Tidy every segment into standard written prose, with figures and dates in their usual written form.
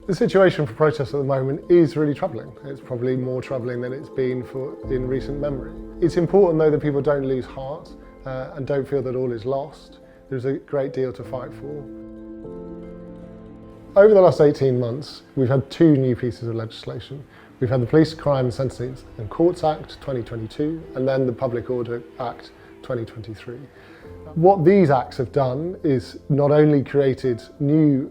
The situation for protests at the moment is really troubling. It's probably more troubling than it's been in recent memory. It's important though that people don't lose heart and don't feel that all is lost. There's a great deal to fight for. Over the last 18 months, we've had two new pieces of legislation. We've had the Police Crime and Sentencing and Courts Act 2022 and then the Public Order Act 2023. What these acts have done is not only created new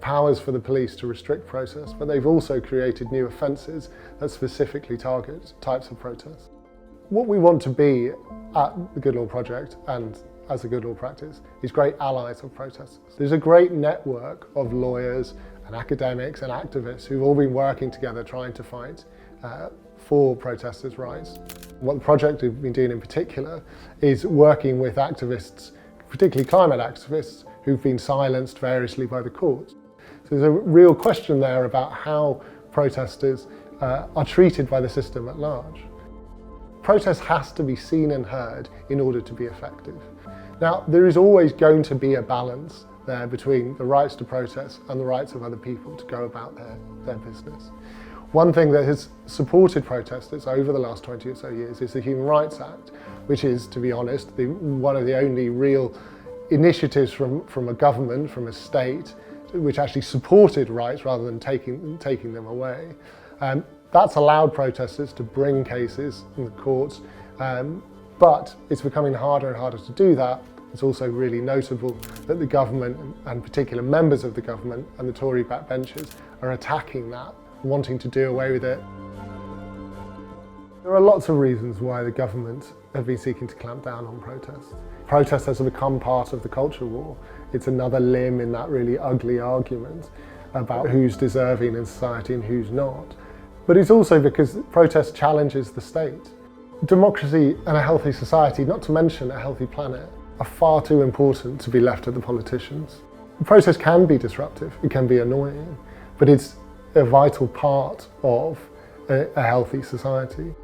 powers for the police to restrict protest, but they've also created new offences that specifically target types of protests. What we want to be at the Good Law Project and as a good law practice is great allies of protesters. There's a great network of lawyers and academics and activists who've all been working together trying to fight for protesters' rights. What the project has been doing in particular is working with activists, particularly climate activists, who've been silenced variously by the courts. So there's a real question there about how protesters are treated by the system at large. Protest has to be seen and heard in order to be effective. Now, there is always going to be a balance there between the rights to protest and the rights of other people to go about their business. One thing that has supported protesters over the last 20 or so years is the Human Rights Act, which is, to be honest, one of the only real initiatives from a government, from a state, which actually supported rights rather than taking them away. That's allowed protesters to bring cases in the courts, but it's becoming harder and harder to do that. It's also really notable that the government, and particular members of the government and the Tory backbenchers, are attacking that, wanting to do away with it. There are lots of reasons why the government have been seeking to clamp down on protests. Protest has become part of the culture war. It's another limb in that really ugly argument about who's deserving in society and who's not. But it's also because protest challenges the state. Democracy and a healthy society, not to mention a healthy planet, are far too important to be left to the politicians. Protest can be disruptive, it can be annoying, but it's a vital part of a healthy society.